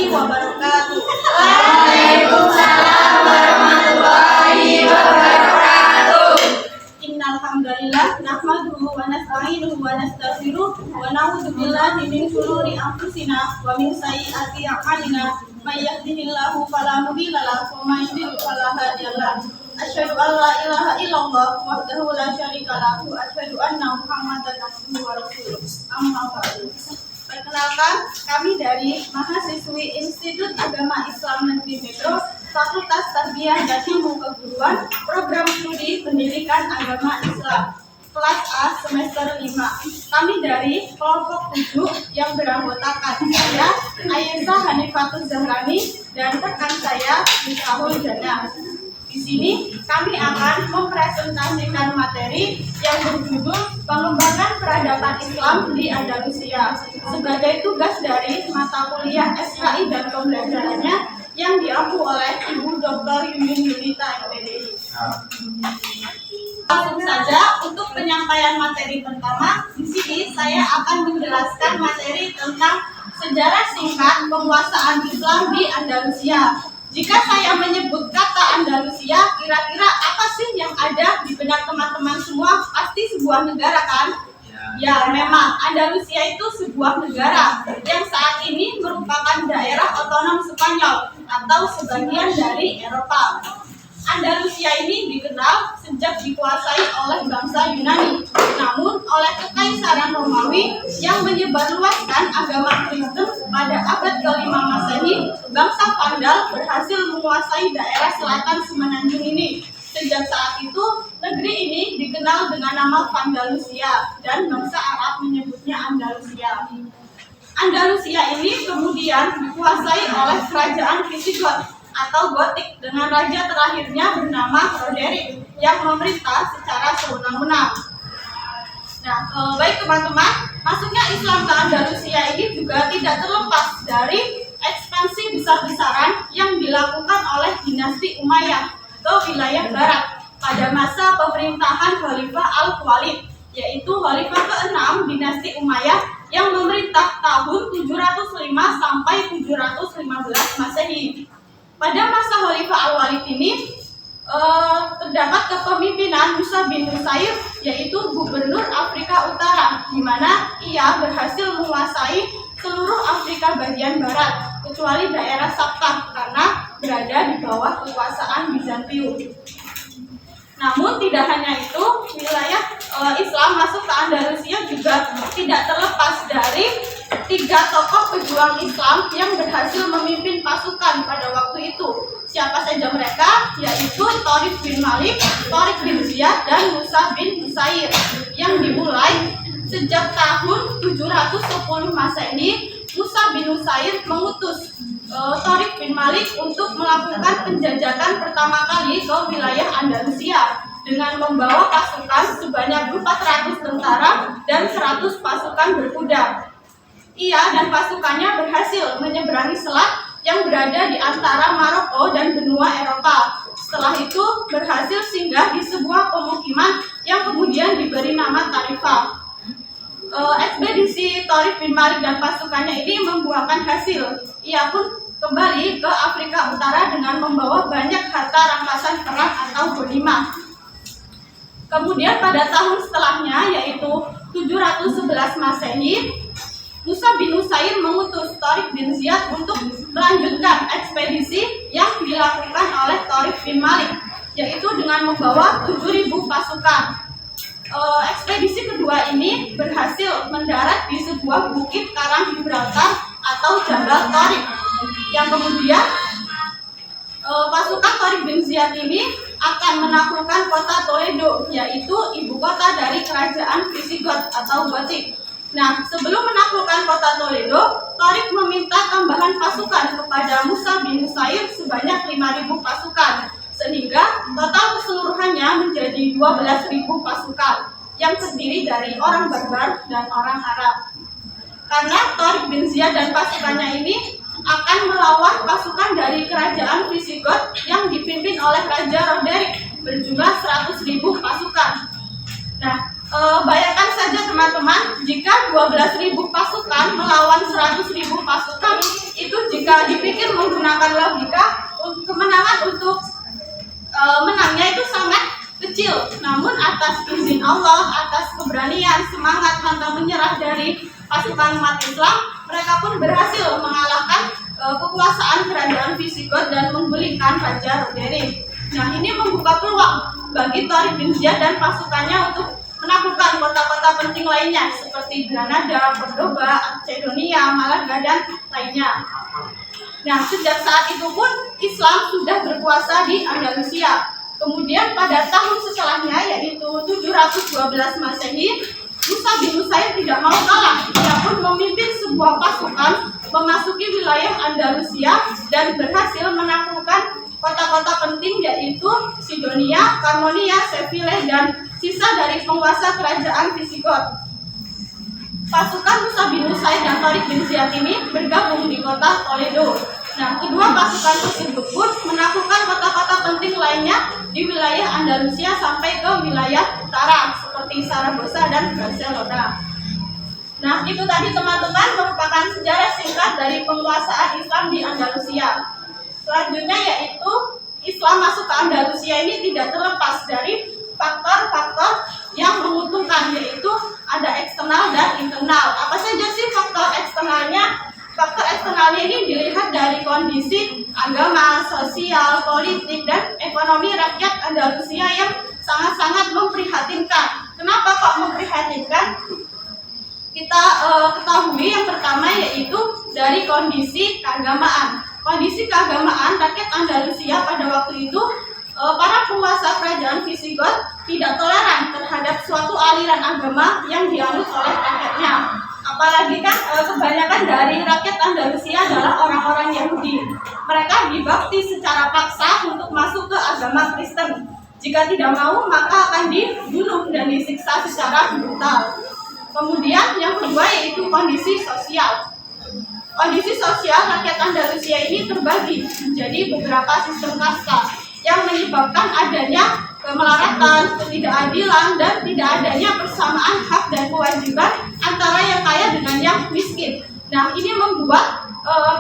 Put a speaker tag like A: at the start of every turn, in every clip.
A: wabarakatuh.
B: Waalaikumsalam warahmatullahi wabarakatuh.
A: Innal hamdalillah nahmaduhu wa nasta'inuhu wa nastaghfiruh wa na'udzu billahi min shururi anfusina wa min sayyiati a'malina. May yahdihillahu fala mudilla lahu wa may yudlil fala hadiya lahu. Asyhadu an la ilaha illallah wahdahu la syarika lahu wa asyhadu anna Muhammadan abduhu wa rasuluh. Amma ba'du. Perkenalkan, kami dari mahasiswi Institut Agama Islam Negeri Metro, Fakultas Tarbiyah dan Ilmu Keguruan, Program Studi Pendidikan Agama Islam, kelas A semester 5. Kami dari kelompok 7 yang beranggotakan saya, Ayesah Hanifatul Zahrani, dan rekan saya, Miftahul Jannah. Di sini kami akan mempresentasikan materi yang berjudul Pengembangan Peradaban Islam di Andalusia sebagai tugas dari mata kuliah SKI dan pembelajarannya yang diampu oleh Ibu Dr. Yuyun Yulita MPD. Langsung saja untuk penyampaian materi pertama, di sini saya akan menjelaskan materi tentang sejarah singkat penguasaan Islam di Andalusia. Jika saya menyebut kata Andalusia, kira-kira apa sih yang ada di benak teman-teman semua? Pasti sebuah negara kan? Ya, memang Andalusia itu sebuah negara yang saat ini merupakan daerah otonom Spanyol atau sebagian dari Eropa. Andalusia ini dikenal sejak dikuasai oleh bangsa Yunani, namun oleh Kekaisaran Romawi yang menyebarluaskan agama Kristen pada abad ke-5 Masehi, bangsa Vandal berhasil menguasai daerah selatan Semenanjung ini. Sejak saat itu, negeri ini dikenal dengan nama Vandalusia dan bangsa Arab menyebutnya Andalusia. Andalusia ini kemudian dikuasai oleh kerajaan Visigoth atau Gotik dengan raja terakhirnya bernama Roderick yang memerintah secara sewenang-wenang. Nah, baik teman-teman, masuknya Islam ke Andalusia ini juga tidak terlepas dari ekspansi besar-besaran yang dilakukan oleh dinasti Umayyah ke wilayah barat pada masa pemerintahan Khalifah Al-Walid, yaitu Khalifah ke-6 dinasti Umayyah yang memerintah tahun 705 sampai 715 Masehi. Pada masa Khalifah Al-Walid ini terdapat kepemimpinan Musa bin Nusair, yaitu gubernur Afrika Utara, di mana ia berhasil menguasai seluruh Afrika bagian barat, kecuali daerah Sabta karena berada di bawah kekuasaan Bizantium. Namun tidak hanya itu, wilayah Islam masuk ke Andalusia juga tidak terlepas dari 3 tokoh pejuang Islam yang berhasil memimpin pasukan pada waktu itu. Siapa saja mereka? Yaitu Tariq bin Malik, Tariq bin Ziyad, dan Musa bin Nusair, yang dimulai sejak tahun 710 Masehi. Musa bin Nusair mengutus Tariq bin Malik untuk melakukan penjajahan pertama kali ke wilayah Andalusia dengan membawa pasukan sebanyak 400 tentara dan 100 pasukan berkuda. Ia dan pasukannya berhasil menyeberangi selat yang berada di antara Maroko dan benua Eropa. Setelah itu berhasil singgah di sebuah pemukiman yang kemudian diberi nama Tarifa. Ekspedisi Tariq bin Malik dan pasukannya ini membuahkan hasil. Ia pun kembali ke Afrika Utara dengan membawa banyak harta rampasan perang atau ghanimah. Kemudian pada tahun setelahnya, yaitu 711 Masehi, Musa bin Nusair mengutus Tariq bin Ziyad untuk melanjutkan ekspedisi yang dilakukan oleh Tariq bin Malik, yaitu dengan membawa 7.000 pasukan. Ekspedisi kedua ini berhasil mendarat di sebuah bukit karang Gibraltar atau Jabal Tariq, yang kemudian pasukan Tariq bin Ziyad ini akan menaklukkan kota Toledo, yaitu ibu kota dari kerajaan Visigoth atau Gotik. Nah, sebelum menaklukkan kota Toledo, Tariq meminta tambahan pasukan kepada Musa bin Nusair sebanyak 5.000 pasukan, sehingga total keseluruhannya menjadi 12.000 pasukan yang terdiri dari orang barbar dan orang Arab. Karena Tariq bin Ziyad dan pasukannya ini akan melawan pasukan dari kerajaan Visigoth yang dipimpin oleh Raja Roderick berjumlah 100.000 pasukan. Nah, bayangkan saja teman-teman, jika 12.000 pasukan melawan 100.000 pasukan, itu jika dipikir menggunakan logika, kemenangan untuk menangnya itu sangat kecil. Namun atas izin Allah, atas keberanian, semangat, pantang menyerah dari pasukan umat Islam, mereka pun berhasil mengalahkan kekuasaan kerajaan Visigoth dan menggulingkan Raja Roderick. Nah, ini membuka peluang bagi Thorik bin Ziyad dan pasukannya untuk menaklukkan kota-kota penting lainnya seperti Granada, Cordoba, Macedonia, Malaga, dan lainnya. Nah, sejak saat itu pun Islam sudah berkuasa di Andalusia. Kemudian pada tahun setelahnya, yaitu 712 Masehi, Musa bin Nusair tidak mau kalah. Dia pun memimpin sebuah pasukan memasuki wilayah Andalusia dan berhasil menaklukkan kota-kota penting yaitu Sidonia, Camonia, Seville, dan sisa dari penguasa kerajaan Visigoth. Pasukan Musa bin Nusair dan Thorik bin Ziyad ini bergabung di kota Toledo. Nah, kedua pasukan tersebut pun menaklukkan kota-kota penting lainnya di wilayah Andalusia sampai ke wilayah utara seperti Saragossa dan Barcelona. Nah, itu tadi teman-teman merupakan sejarah singkat dari penguasaan Islam di Andalusia. Selanjutnya yaitu Islam masuk ke Andalusia ini tidak terlepas dari faktor-faktor yang menguntungkan, yaitu ada eksternal dan internal. Apa saja sih faktor eksternalnya? Faktor eksternalnya ini dilihat dari kondisi agama, sosial, politik, dan ekonomi rakyat Andalusia yang sangat-sangat memprihatinkan. Kenapa kok memprihatinkan? Kita ketahui yang pertama yaitu dari kondisi keagamaan. Kondisi keagamaan rakyat Andalusia pada waktu itu, para penguasa kerajaan Visigoth tidak toleran terhadap suatu aliran agama yang dianut oleh rakyatnya. Apalagi kan kebanyakan dari rakyat Andalusia adalah orang-orang Yahudi. Mereka dibaptis secara paksa untuk masuk ke agama Kristen. Jika tidak mau, maka akan dibunuh dan disiksa secara brutal. Kemudian yang kedua yaitu kondisi sosial. Kondisi sosial rakyat Andalusia ini terbagi menjadi beberapa sistem kasta yang menyebabkan adanya kemelaratan, ketidakadilan, dan tidak adanya persamaan hak dan kewajiban antara yang kaya dengan yang miskin. Nah, ini membuat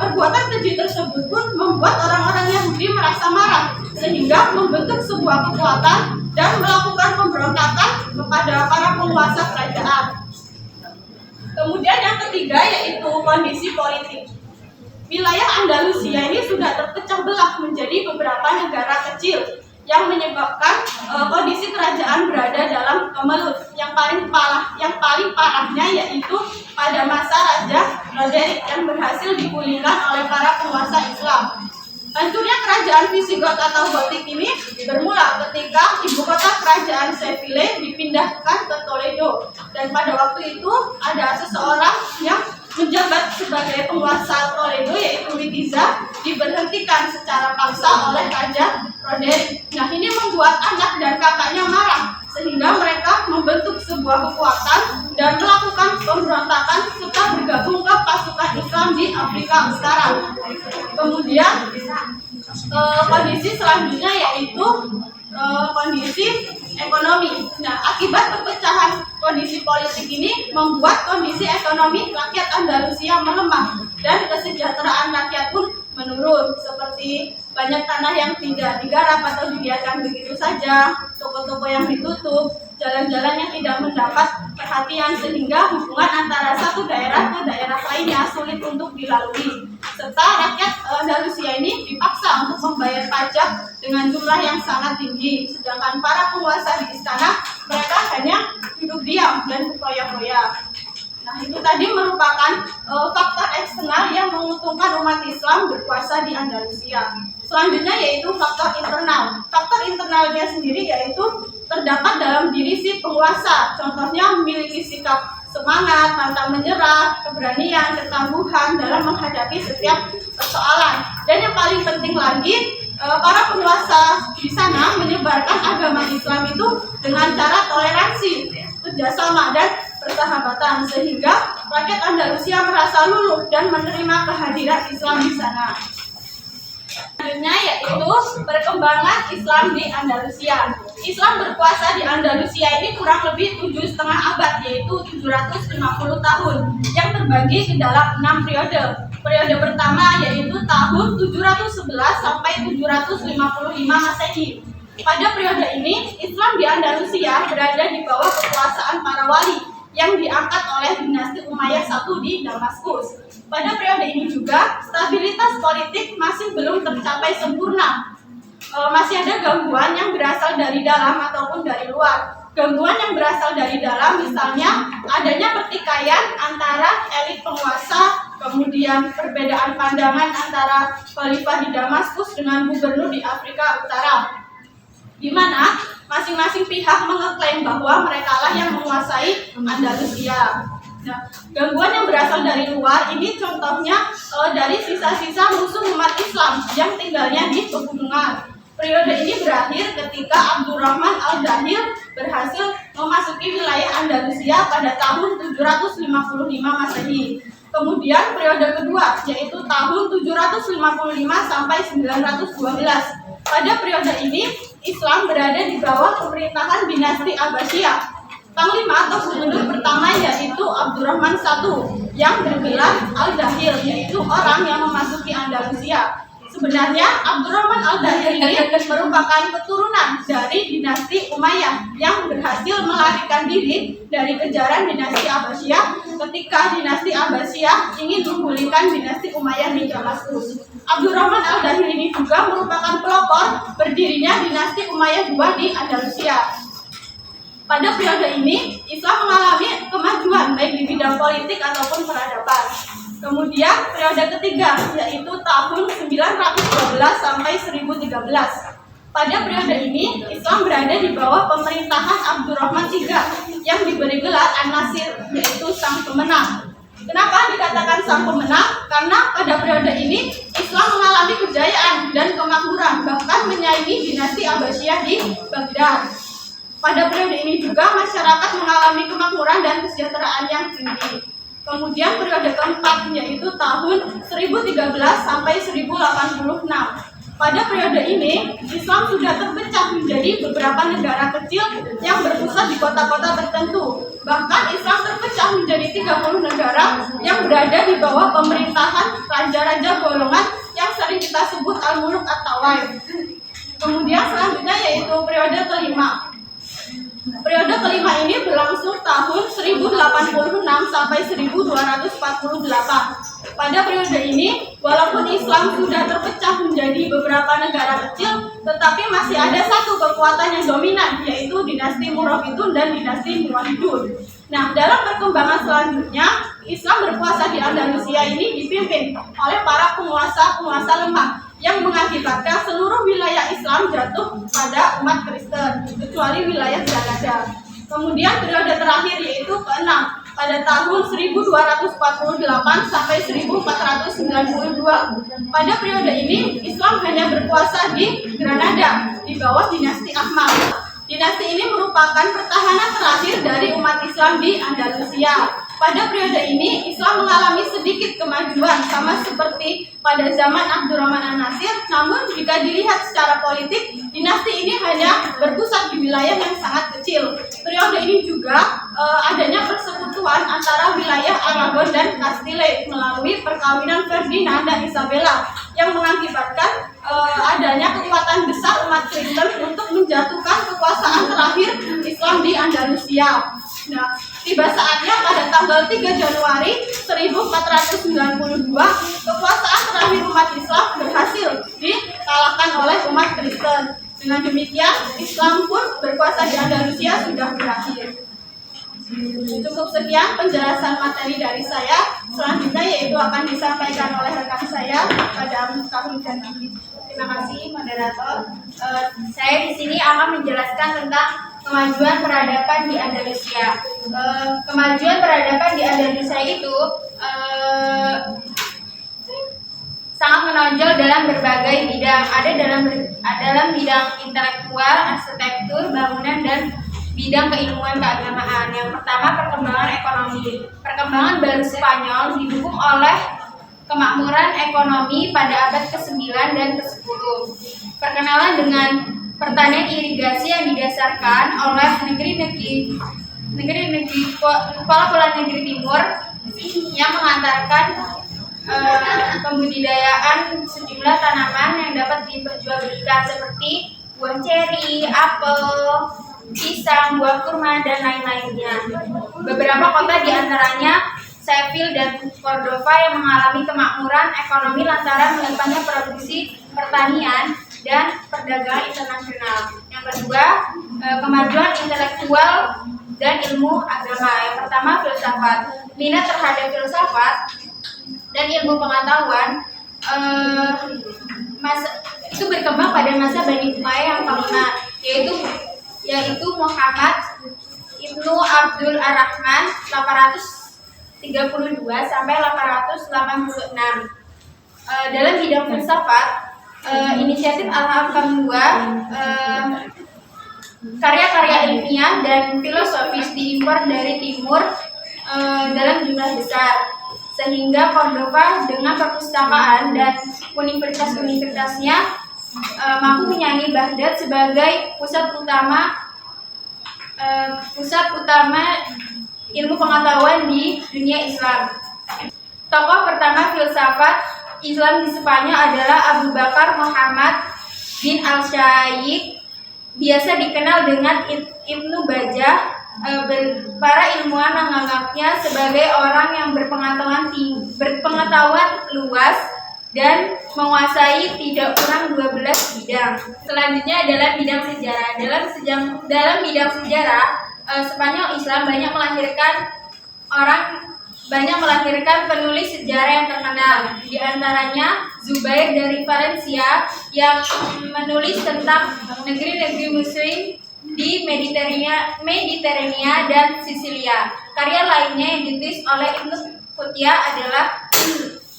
A: perbuatan keji tersebut pun membuat orang-orang Yahudi merasa marah sehingga membentuk sebuah kekuatan dan melakukan pemberontakan kepada para penguasa kerajaan. Kemudian yang ketiga yaitu kondisi politik. Wilayah Andalusia ini sudah terpecah belah menjadi beberapa negara kecil yang menyebabkan kondisi kerajaan berada dalam kemelut. Yang paling parahnya yaitu pada masa Raja Roderick yang berhasil dipulihkan oleh para penguasa Islam. Hancurnya kerajaan Visigoth atau Gotik ini bermula ketika ibu kota kerajaan Seville dipindahkan ke Toledo, dan pada waktu itu ada seseorang yang menjabat sebagai penguasa Toledo yaitu Witiza diberhentikan secara paksa oleh Raja Roderick. Nah, ini membuat anak dan kakaknya marah sehingga mereka membentuk sebuah kekuatan dan melakukan pemberontakan serta bergabung ke pasukan Islam di Afrika Utara. Kemudian kondisi selanjutnya yaitu kondisi ekonomi. Nah, akibat perpecahan kondisi politik ini membuat kondisi ekonomi rakyat Andalusia melemah dan kesejahteraan rakyat pun menurun, seperti banyak tanah yang tidak digarap atau dibiarkan begitu saja, toko-toko yang ditutup, jalan-jalan yang tidak mendapat perhatian sehingga hubungan antara satu daerah ke daerah lainnya sulit untuk dilalui, serta rakyat Andalusia ini dipaksa untuk membayar pajak dengan jumlah yang sangat tinggi, sedangkan para penguasa di istana mereka hanya duduk diam dan berfoya-foya. Nah, itu tadi merupakan faktor eksternal yang menguntungkan umat Islam berkuasa di Andalusia. Selanjutnya yaitu faktor internal. Faktor internalnya sendiri yaitu terdapat dalam diri si penguasa. Contohnya memiliki sikap semangat, pantang menyerah, keberanian, ketangguhan dalam menghadapi setiap persoalan. Dan yang paling penting lagi, para penguasa di sana menyebarkan agama Islam itu dengan cara toleransi, kerjasama, dan persahabatan, sehingga rakyat Andalusia merasa luluh dan menerima kehadiran Islam di sana. Selanjutnya yaitu perkembangan Islam di Andalusia. Islam berkuasa di Andalusia ini kurang lebih 7,5 abad, yaitu 750 tahun, yang terbagi ke dalam 6 periode. periode pertama yaitu tahun 711 sampai 755 Masehi. Pada periode ini, Islam di Andalusia berada di bawah kekuasaan para wali yang diangkat oleh dinasti Umayyah I di Damaskus. Pada periode ini juga, stabilitas politik masih belum tercapai sempurna. Masih ada gangguan yang berasal dari dalam ataupun dari luar. Gangguan yang berasal dari dalam misalnya adanya pertikaian antara elit penguasa, kemudian perbedaan pandangan antara khalifah di Damaskus dengan gubernur di Afrika Utara, di mana masing-masing pihak mengeklaim bahwa merekalah yang menguasai Andalusia. Nah, gangguan yang berasal dari luar ini contohnya dari sisa-sisa musuh umat Islam yang tinggalnya di pegunungan. Periode ini berakhir ketika Abdurrahman Al-Dahil berhasil memasuki wilayah Andalusia pada tahun 755 Masehi. Kemudian periode kedua yaitu tahun 755 sampai 912. Pada periode ini Islam berada di bawah pemerintahan dinasti Abbasiyah. Panglima atau gubernur pertama yaitu Abdurrahman I yang bergelar Al-Dahil, yaitu orang yang memasuki Andalusia. Sebenarnya Abdurrahman Al-Dahil ini merupakan keturunan dari dinasti Umayyah yang berhasil melarikan diri dari kejaran dinasti Abbasiyah ketika dinasti Abbasiyah ingin menggulingkan dinasti Umayyah di Damaskus. Abdurrahman Al-Dahil ini juga merupakan pelopor berdirinya dinasti Umayyah II di Andalusia. Pada periode ini, Islam mengalami kemajuan baik di bidang politik ataupun peradaban. Kemudian periode ketiga yaitu tahun 912 sampai 1013. Pada periode ini Islam berada di bawah pemerintahan Abdurrahman III yang diberi gelar An-Nasir, yaitu sang pemenang. Kenapa dikatakan sang pemenang? Karena pada periode ini Islam mengalami kejayaan dan kemakmuran, bahkan menyaingi dinasti Abbasiyah di Baghdad. Pada periode ini juga masyarakat mengalami kemakmuran dan kesejahteraan yang tinggi. Kemudian periode keempat yaitu tahun 1013 sampai 1086. Pada periode ini Islam sudah terpecah menjadi beberapa negara kecil yang berpusat di kota-kota tertentu. Bahkan Islam terpecah menjadi 30 negara yang berada di bawah pemerintahan raja-raja golongan yang sering kita sebut Al-Muluk At-Tawaif. Kemudian selanjutnya yaitu periode kelima. Periode kelima ini berlangsung tahun 1086 sampai 1248. Pada periode ini, walaupun Islam sudah terpecah menjadi beberapa negara kecil, tetapi masih ada satu kekuatan yang dominan, yaitu dinasti Murabitun dan dinasti Muwahhidun. Nah, dalam perkembangan selanjutnya, Islam berkuasa di Andalusia ini dipimpin oleh para penguasa-penguasa lemah yang mengakibatkan seluruh wilayah Islam jatuh pada umat Kristen, kecuali wilayah Granada. Kemudian periode terakhir yaitu ke-6 pada tahun 1248 sampai 1492. Pada periode ini Islam hanya berkuasa di Granada di bawah dinasti Ahmad. Dinasti ini merupakan pertahanan terakhir dari umat Islam di Andalusia. Pada periode ini, Islam mengalami sedikit kemajuan sama seperti pada zaman Abdurrahman An-Nasir, namun jika dilihat secara politik, dinasti ini hanya berpusat di wilayah yang sangat kecil. Periode ini juga adanya persekutuan antara wilayah Aragon dan Castile melalui perkawinan Ferdinand dan Isabella yang mengakibatkan adanya kekuatan besar umat Kristen untuk menjatuhkan kekuasaan terakhir Islam di Andalusia. Nah, tiba saatnya pada tanggal 3 Januari 1492, kekuasaan terakhir umat Islam berhasil dikalahkan oleh umat Kristen. Dengan demikian, Islam pun berkuasa di Andalusia sudah berakhir. Cukup sekian penjelasan materi dari saya. Selanjutnya yaitu akan disampaikan oleh rekan saya pada tahun ini. Terima kasih, moderator.
B: Saya di sini akan menjelaskan tentang kemajuan peradaban di Andalusia. Kemajuan peradaban di Andalusia itu sangat menonjol dalam berbagai bidang. Ada dalam bidang intelektual, arsitektur, bangunan, dan bidang keilmuan keagamaan. Yang pertama, perkembangan ekonomi. Perkembangan baru Spanyol didukung oleh kemakmuran ekonomi pada abad ke-9 dan ke-10. Perkenalan dengan pertanian irigasi yang didasarkan oleh negeri-negeri pola negeri timur yang mengantarkan pembudidayaan sejumlah tanaman yang dapat diperjualbelikan seperti buah ceri, apel, pisang, buah kurma, dan lain-lainnya. Beberapa kota diantaranya Seville dan Cordova yang mengalami kemakmuran ekonomi lantaran melimpahnya produksi pertanian dan perdagangan internasional. Yang kedua, kemajuan intelektual dan ilmu agama. Yang pertama, filsafat. Minat terhadap filsafat dan ilmu pengetahuan itu berkembang pada masa Bani Umayyah yang kelima, yaitu Muhammad Ibnu Abdul Ar-Rahman 832 sampai 886. Dalam bidang filsafat, inisiatif Al-Hakam II, karya-karya ilmiah dan filosofis diimpor dari timur dalam jumlah besar, sehingga Cordova dengan perpustakaan dan universitas-universitasnya mampu menyanyi Baghdad sebagai pusat utama ilmu pengetahuan di dunia Islam. Tokoh pertama filsafat Islam di Spanyol adalah Abu Bakar Muhammad bin Al-Shaykh, biasa dikenal dengan Ibnu Bajjah. Para ilmuwan menganggapnya sebagai orang yang berpengetahuan luas dan menguasai tidak kurang 12 bidang. Selanjutnya adalah bidang sejarah. Dalam bidang sejarah, Spanyol Islam banyak melahirkan penulis sejarah yang terkenal. Di antaranya Zubair dari Valencia yang menulis tentang negeri-negeri Muslim di Mediterania dan Sisilia. Karya lainnya yang ditulis oleh Ibnu Qutiyah adalah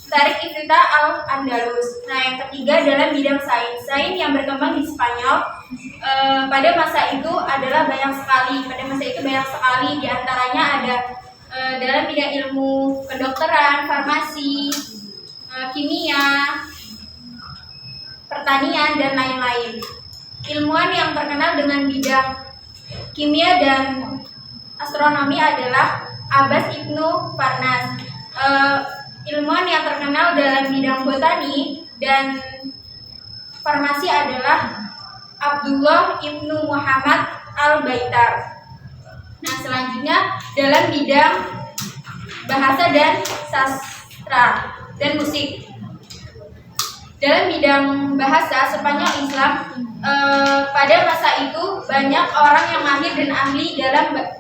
B: Tarik Iftita al-Andalus. Nah, yang ketiga dalam bidang sains. Sains yang berkembang di Spanyol pada masa itu banyak sekali. Di antaranya ada dalam bidang ilmu kedokteran, farmasi, kimia, pertanian, dan lain-lain. Ilmuwan yang terkenal dengan bidang kimia dan astronomi adalah Abbas Ibnu Farnas. Ilmuwan yang terkenal dalam bidang botani dan farmasi adalah Abdullah Ibnu Muhammad Al-Baitar. Nah, selanjutnya dalam bidang bahasa dan sastra dan musik. Dalam bidang bahasa, Spanyol Islam pada masa itu banyak orang yang mahir dan ahli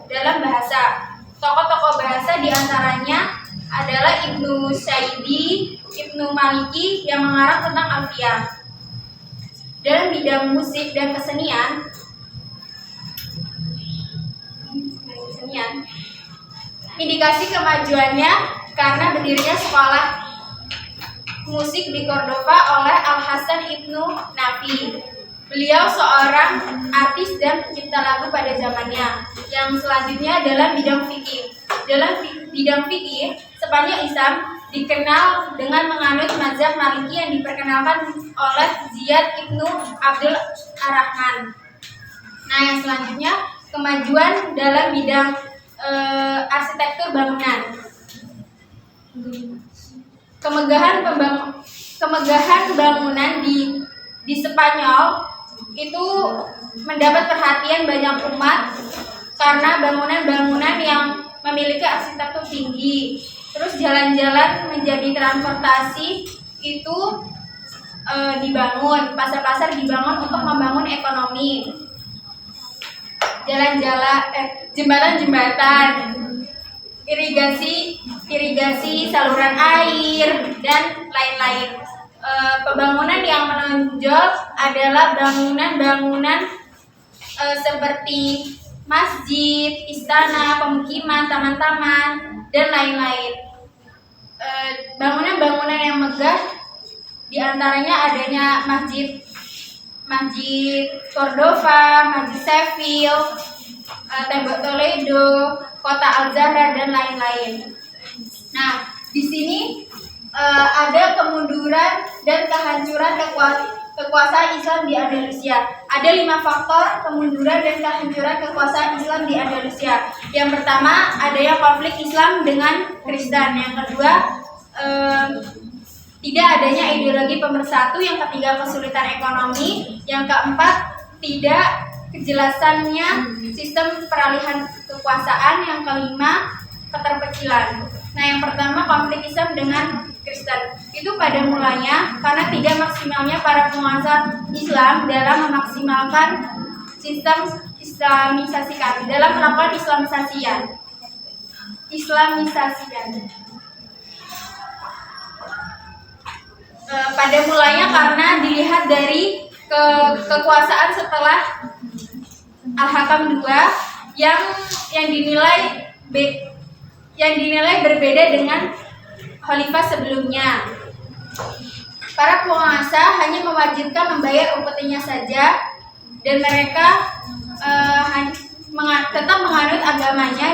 B: dalam bahasa. Tokoh-tokoh bahasa diantaranya adalah Ibnu Saidi, Ibnu Maliki yang mengarang tentang Alfiyah. Dalam bidang musik dan kesenian, indikasi kemajuannya karena berdirinya sekolah musik di Cordova oleh Al-Hasan Ibnu Nafi. Beliau seorang artis dan pencipta lagu pada zamannya. Yang selanjutnya adalah bidang fikih. Dalam bidang fikih, Spanyol Islam dikenal dengan menganut mazhab Maliki yang diperkenalkan oleh Ziyad Ibnu Abdul Ar-Rahman. Nah, yang selanjutnya kemajuan dalam bidang arsitektur bangunan. Kemegahan bangunan di Spanyol itu mendapat perhatian banyak umat karena bangunan-bangunan yang memiliki arsitektur tinggi. Terus jalan-jalan menjadi transportasi itu dibangun, pasar-pasar dibangun untuk membangun ekonomi. Jembatan-jembatan, irigasi saluran air, dan lain-lain. Pembangunan yang menonjol adalah bangunan-bangunan seperti masjid, istana, pemukiman, taman-taman, dan lain-lain. Bangunan-bangunan yang megah diantaranya adanya Masjid Cordova, Masjid Seville, Tembok Toledo, Kota Al-Zahra, dan lain-lain. Nah, di sini ada kemunduran dan kehancuran kekuasaan Islam di Andalusia. Ada 5 faktor kemunduran dan kehancuran kekuasaan Islam di Andalusia. Yang pertama, adanya konflik Islam dengan Kristen. Yang kedua, tidak adanya ideologi pemersatu, yang ketiga kesulitan ekonomi, yang keempat tidak kejelasannya sistem peralihan kekuasaan, yang kelima keterpecilan. Nah, yang pertama konflik Islam dengan Kristen itu pada mulanya karena tidak maksimalnya para penguasa Islam dalam memaksimalkan sistem Islamisasi dalam melakukan Islamisasian. Pada mulanya karena dilihat dari kekuasaan setelah Al-Hakam II yang dinilai berbeda dengan khalifah sebelumnya. Para penguasa hanya mewajibkan membayar upetinya saja, dan mereka tetap menganut agamanya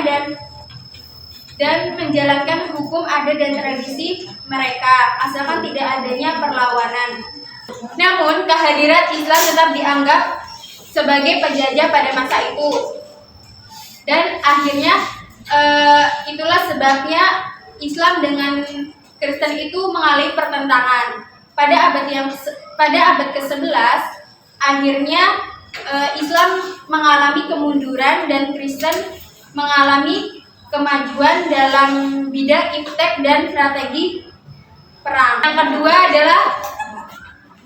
B: dan menjalankan hukum adat dan tradisi mereka, asalkan tidak adanya perlawanan. Namun, kehadiran Islam tetap dianggap sebagai penjajah pada masa itu. Dan akhirnya, itulah sebabnya Islam dengan Kristen itu mengalami pertentangan. Pada abad ke-11, akhirnya Islam mengalami kemunduran dan Kristen mengalami kemajuan dalam bidang iptek dan strategi perang. Yang kedua adalah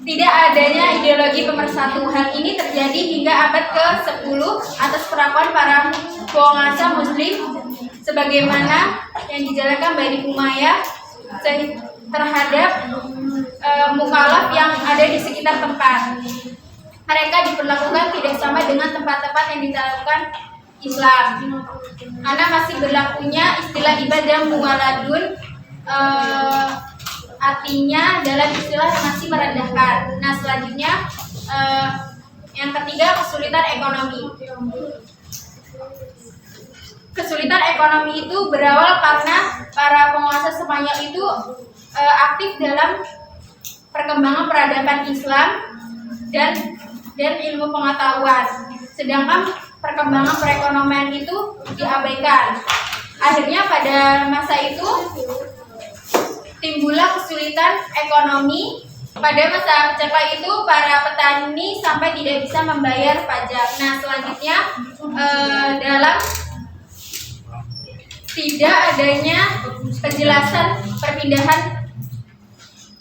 B: tidak adanya ideologi pemersatu. Hal ini terjadi hingga abad ke-10 atas perlakuan para penguasa Muslim sebagaimana yang dijalankan Bani Umayyah terhadap mukhalaf yang ada di sekitar tempat. Mereka diperlakukan tidak sama dengan tempat-tempat yang diterapkan Islam. Karena masih berlakunya istilah ibadah muwaladun, artinya dalam istilah yang masih merendahkan. Nah, selanjutnya yang ketiga kesulitan ekonomi. Kesulitan ekonomi itu berawal karena para penguasa Spanyol itu aktif dalam perkembangan peradaban Islam dan ilmu pengetahuan, sedangkan perkembangan perekonomian itu diabaikan. Akhirnya pada masa itu timbullah kesulitan ekonomi. Pada masa pecah itu para petani sampai tidak bisa membayar pajak. Nah, selanjutnya dalam tidak adanya kejelasan perpindahan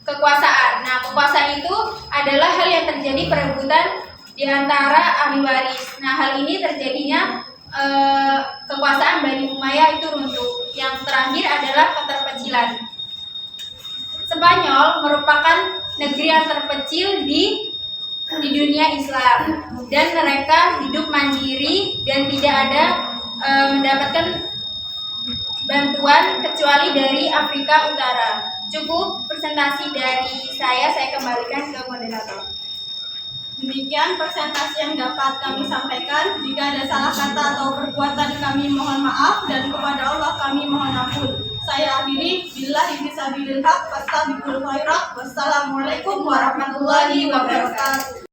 B: kekuasaan. Nah, kekuasaan itu adalah hal yang terjadi perebutan di antara ahli waris. Nah, hal ini terjadinya kekuasaan Bani Umayyah itu runtuh. Yang terakhir adalah keterpecilan. Spanyol merupakan negeri yang terpencil di dunia Islam, dan mereka hidup mandiri dan tidak ada mendapatkan bantuan kecuali dari Afrika Utara. Cukup presentasi dari saya kembalikan ke moderator.
A: Demikian presentasi yang dapat kami sampaikan. Jika ada salah kata atau perbuatan kami mohon maaf, dan kepada Allah kami mohon ampun. Saya akhiri, billahi fisabilil haq, fastabiqul khairat. Wassalamualaikum warahmatullahi wabarakatuh.